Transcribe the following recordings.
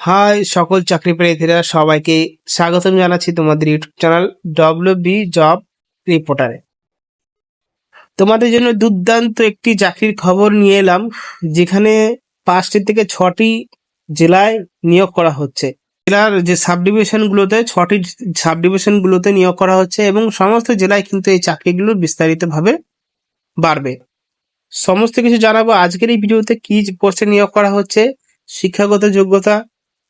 High সকল চাকরি প্রার্থীরা সবাইকে স্বাগতম জানাচ্ছি তোমাদের ইউটিউব চ্যানেল ডব্লিউবি জব রিপোর্টারে। তোমাদের জন্য দুর্দান্ত একটি চাকরির খবর নিয়ে এলাম, যেখানে 5টি থেকে 6টি জেলায় নিয়োগ করা হচ্ছে। জেলার যে সাবডিভিশনগুলোতে 6টি সাবডিভিশনগুলোতে নিয়োগ করা হচ্ছে এবং সমস্ত জেলায় কিন্তু এই চাকরিগুলো বিস্তারিতভাবে বাড়বে। সমস্ত কিছু জানাবো আজকের এই ভিডিওতে। কি পোস্টে নিয়োগ করা হচ্ছে, শিক্ষাগত যোগ্যতা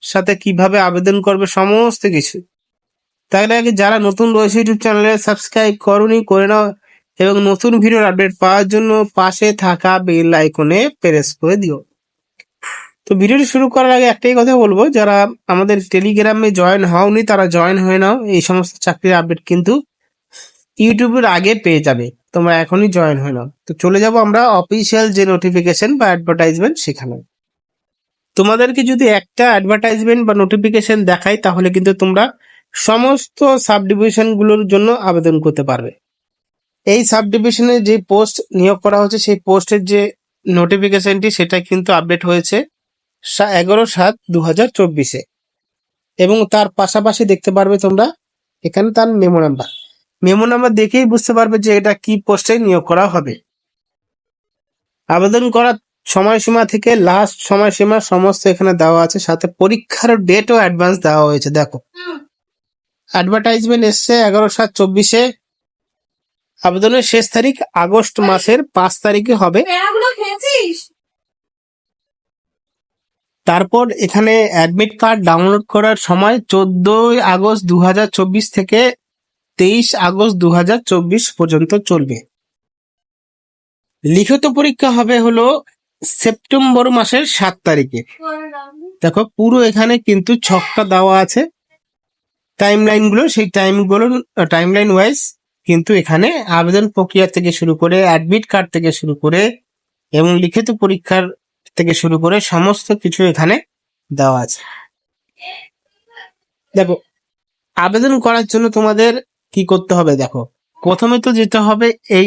সাথে কিভাবে আবেদন করবে, সমস্ত কিছু। তার আগে যারা নতুন রয়েছে ইউটিউব চ্যানেলে সাবস্ক্রাইব করুনি, করে নাও এবং নতুন ভিডিওর আপডেট পাওয়ার জন্য পাশে থাকা বেল আইকনে প্রেস করে দিও। তো ভিডিওটি শুরু করার আগে একটাই কথা বলবো, যারা আমাদের টেলিগ্রামে জয়েন হওনি তারা জয়েন হয়ে নাও। এই সমস্ত চাকরির আপডেট কিন্তু ইউটিউবের আগে পেয়ে যাবে, তোমরা এখনই জয়েন হয়ে নাও। তো চলে যাব আমরা অফিসিয়াল যে নোটিফিকেশন বা অ্যাডভার্টাইজমেন্ট সেখানে। তোমাদেরকে যদি একটা অ্যাডভার্টাইজমেন্ট বা নোটিফিকেশন দেখাই তাহলে কিন্তু তোমরা সমস্ত সাবডিভিশন গুলোর জন্য আবেদন করতে পারবে। এই সাবডিভিশনে যে পোস্ট নিয়োগ করা হচ্ছে সেই পোস্টের যে নোটিফিকেশনটি সেটা কিন্তু আপডেট হয়েছে 11/7/2024-এ এবং তার পাশাপাশি দেখতে পারবে তোমরা এখানে তার মেমো নাম্বার দেখেই বুঝতে পারবে যে এটা কি পোস্টে নিয়োগ করা হবে। আবেদন করার সময়সীমা থেকে লাস্ট সময়সীমা সমস্ত এখানে দেওয়া আছে, সাথে পরীক্ষার ডেটও অ্যাডভান্স দেওয়া হয়েছে। দেখো অ্যাডভার্টাইজমেন্ট এসছে 11/7/24-এ, আবেদনের শেষ তারিখ আগস্ট মাসের 5 তারিখে হবে। তারপর এখানে অ্যাডমিট কার্ড ডাউনলোড করার সময় 14 আগস্ট 2024 থেকে 23 আগস্ট 2024 পর্যন্ত চলবে। লিখিত পরীক্ষা হবে হলো সেপ্টেম্বর মাসের 7 তারিখে। দেখো পুরো এখানে কিন্তু ছকটা দেওয়া আছে টাইমলাইন গুলো, সেই টাইমলাইন ওয়াইজ কিন্তু এখানে আবেদন প্রক্রিয়া থেকে শুরু করে অ্যাডমিট কার্ড থেকে শুরু করে এবং লিখিত পরীক্ষার থেকে শুরু করে সমস্ত কিছু এখানে দেওয়া আছে। দেখো আবেদন করার জন্য তোমাদের কি করতে হবে, দেখো প্রথমে তো যেতে হবে এই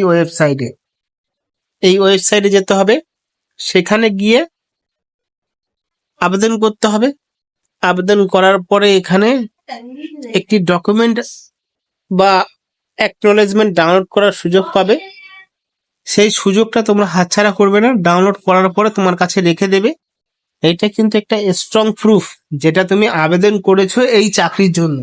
ওয়েবসাইটে যেতে হবে, সেখানে গিয়ে আবেদন করতে হবে। আবেদন করার পরে এখানে একটি ডকুমেন্ট বা অ্যাকনোলেজমেন্ট ডাউনলোড করার সুযোগ পাবে। সেই সুযোগটা তোমরা হাতছাড়া করবে না, ডাউনলোড করার পরে তোমার কাছে রেখে দেবে। এটা কিন্তু একটা স্ট্রং প্রুফ যেটা তুমি আবেদন করেছো এই চাকরির জন্য।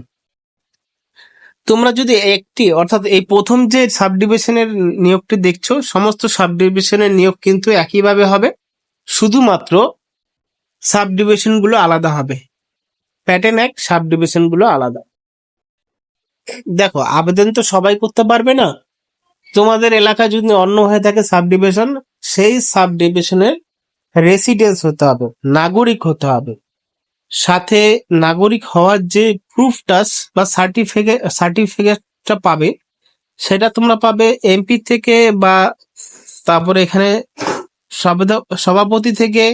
তোমরা যদি একটি অর্থাৎ এই প্রথম যে সাবডিভিশনের নিয়োগটি দেখছো, সমস্ত সাবডিভিশনের নিয়োগ কিন্তু একইভাবে হবে, শুধুমাত্র সাবডিভিশন গুলো আলাদা হবে। প্যাটার্ন এক, সাবডিভিশন গুলো আলাদা। দেখো আবেদন তো সবাই করতে পারবে না, তোমাদের এলাকা যদি অন্য হয়ে থাকে সাবডিভিশন, সেই সাবডিভিশনের রেসিডেন্স হতে হবে, নাগরিক হতে হবে। সাথে নাগরিক হওয়ার যে প্রুফটা বা সার্টিফিকেটটা পাবে সেটা তোমরা পাবে এমপি থেকে, বা তারপরে এখানে সভাপতি থেকে,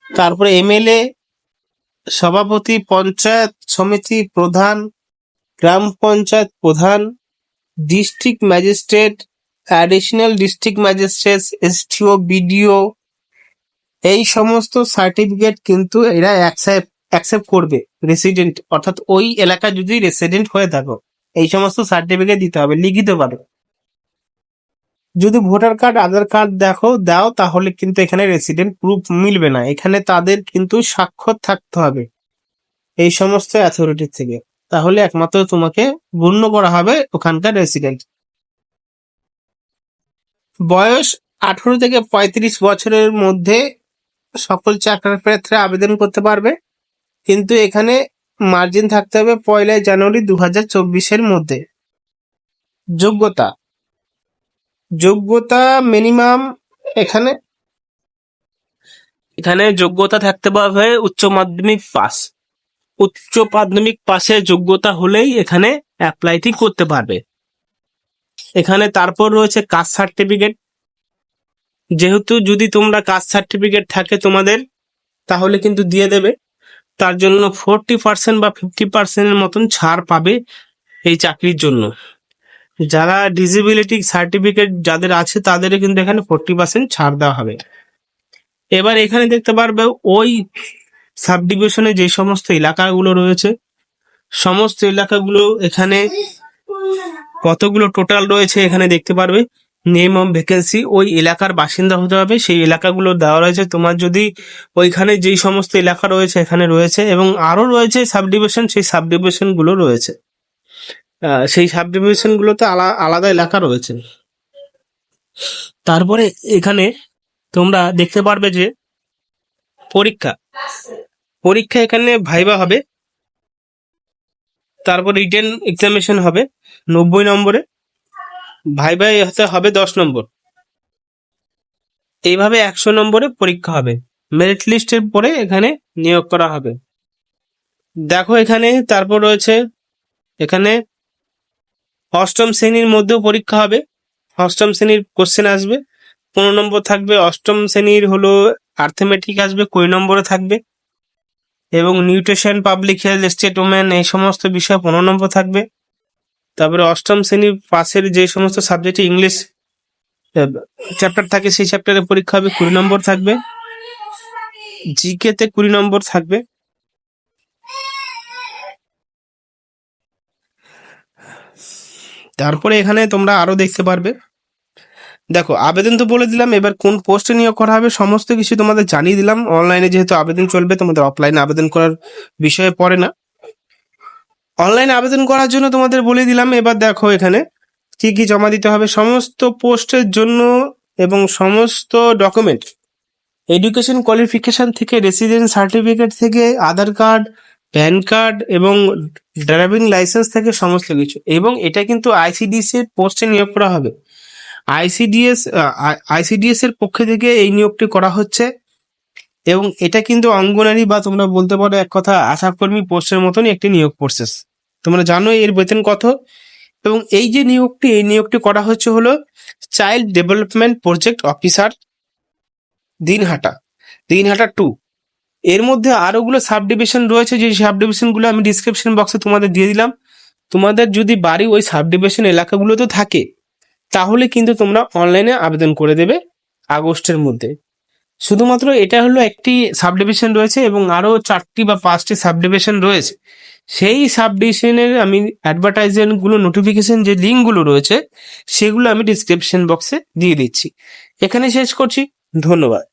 তারপরে এমএলএ, সভাপতি, পঞ্চায়েত সমিতি প্রধান, গ্রাম পঞ্চায়েত প্রধান, district magistrate, additional district magistrate, STO, BDO, এই সমস্ত সার্টিফিকেট কিন্তু এরা অ্যাকসেপ্ট করবে। রেসিডেন্ট অর্থাৎ ওই এলাকা যদি রেসিডেন্ট হয়ে থাকো এই সমস্ত সার্টিফিকেট দিতে হবে লিখিতভাবে। যদি ভোটার কার্ড, আধার কার্ড দাও তাহলে কিন্তু এখানে রেসিডেন্ট প্রুফ মিলবে না, এখানে তাদের কিন্তু স্বাক্ষর থাকতে হবে এই সমস্ত অ্যাথরিটি থেকে, তাহলে একমাত্র তোমাকে গণ্য করা হবে ওখানকার রেসিডেন্ট। বয়স 18 থেকে 35 বছরের মধ্যে সকল চাকরি প্রার্থীরা আবেদন করতে পারবে, কিন্তু এখানে মার্জিন থাকতে হবে 1 জানুয়ারি 2024-এর মধ্যে। যোগ্যতা মিনিমাম এখানে যোগ্যতা থাকতে পারবে উচ্চ মাধ্যমিক পাশের যোগ্যতা হলেই এখানে অ্যাপ্লাইটি করতে পারবে। এখানে তারপর রয়েছে কাস্ট সার্টিফিকেট, যেহেতু যদি তোমরা কাস্ট সার্টিফিকেট থাকে তোমাদের তাহলে কিন্তু দিয়ে দেবে, তার জন্য 40% বা 50% মতন ছাড় পাবে এই চাকরির জন্য। যারা ডিসেবিলিটি সার্টিফিকেট যাদের আছে তাদের কিন্তু এখানে 40% ছাড় দেওয়া হবে। এবার এখানে দেখতে পারবে ওই সাব ডিভিশনে যে সমস্ত এলাকাগুলো রয়েছে, সমস্ত এলাকাগুলো এখানে কতগুলো টোটাল রয়েছে এখানে দেখতে পারবে। নেম অফ ভ্যাকেন্সি, ওই এলাকার বাসিন্দা হতে হবে, সেই এলাকাগুলো দেওয়া রয়েছে। তোমার যদি ওইখানে যেই সমস্ত এলাকা রয়েছে এখানে রয়েছে, এবং আরো রয়েছে সাব ডিভিশন, সেই সাব ডিভিশন গুলো রয়েছে। সেই সাব ডিভিশন গুলোতে আলাদা এলাকা রয়েছে। তারপরে এখানে তোমরা দেখতে পারবে যে পরীক্ষা পরীক্ষা এখানে ভাইবা হবে, তারপর রিটেন এক্সামিনেশন হবে 90 নম্বরে, ভাইভাই হতে হবে 10 নম্বর, এইভাবে 100 নম্বরে পরীক্ষা হবে। মেরিট লিস্টের পরে এখানে নিয়োগ করা হবে। দেখো এখানে তারপর রয়েছে এখানে অষ্টম শ্রেণীর মধ্যেও পরীক্ষা হবে। অষ্টম শ্রেণীর কোশ্চেন আসবে, 15 নম্বর থাকবে। অষ্টম শ্রেণীর হলো আর্থমেটিক আসবে, 20 নম্বরে থাকবে, এবং nutrition, public health, state women, এই সমস্ত বিষয় 15 নম্বর থাকবে। তারপরে অষ্টম শ্রেণীর পাশের যে সমস্ত সাবজেক্টে ইংলিশ চ্যাপ্টার থাকে সেই চ্যাপ্টারে পরীক্ষা হবে, 20 নম্বর থাকবে। জিকে তে 20 নম্বর থাকবে। তারপরে এখানে তোমরা আরো দেখতে পারবে, দেখো আবেদন তো বলে দিলাম, এবার কোন পোস্টে নিয়োগ করা হবে সমস্ত কিছু তোমাদের জানিয়ে দিলাম। অনলাইনে যেহেতু আবেদন চলবে, তোমাদের অফলাইনে আবেদন করার বিষয়ে পড়ে না। অনলাইনে আবেদন করার জন্য তোমাদের বলে দিলাম। এবার দেখো এখানে কি কি জমা দিতে হবে সমস্ত পোস্টের জন্য, এবং সমস্ত ডকুমেন্ট, এডুকেশন কোয়ালিফিকেশন থেকে, রেসিডেন্স সার্টিফিকেট থেকে, আধার কার্ড, প্যান কার্ড এবং ড্রাইভিং লাইসেন্স থেকে সমস্ত কিছু। এবং এটা কিন্তু আইসিডিএস এর পোস্টে নিয়োগ করা হবে। আইসিডিএস এর পক্ষ থেকে এই নিয়োগটি করা হচ্ছে, এবং এটা কিন্তু অঙ্গনারী বা তোমরা বলতে পারো এক কথা আশাকর্মী পোস্টের মতনই একটি নিয়োগ প্রসেস। তোমরা জানো এর বেতন কত। এবং এই যে নিয়োগটি করা হচ্ছে হলো child development project officer, Dinhata 2। এর মধ্যে আরোগুলো সাব ডিভিশন রয়েছে, যে সাব ডিভিশনগুলো আমি ডিসক্রিপশন বক্সে তোমাদের দিয়ে দিলাম। তোমাদের যদি বাড়ি ওই সাব ডিভিশন এলাকাগুলোতে থাকে তাহলে কিন্তু তোমরা অনলাইনে আবেদন করে দেবে আগস্টের মধ্যে। শুধুমাত্র এটা হলো একটি সাব ডিভিশন রয়েছে, এবং আরো 4টি বা 5টি সাব ডিভিশন রয়েছে। সেই সাব ডিভিশনের আমি অ্যাডভার্টাইজমেন্ট গুলো, নোটিফিকেশন যে লিঙ্ক গুলো রয়েছে সেগুলো আমি ডিসক্রিপশন বক্সে দিয়ে দিচ্ছি। এখানে শেষ করছি, ধন্যবাদ।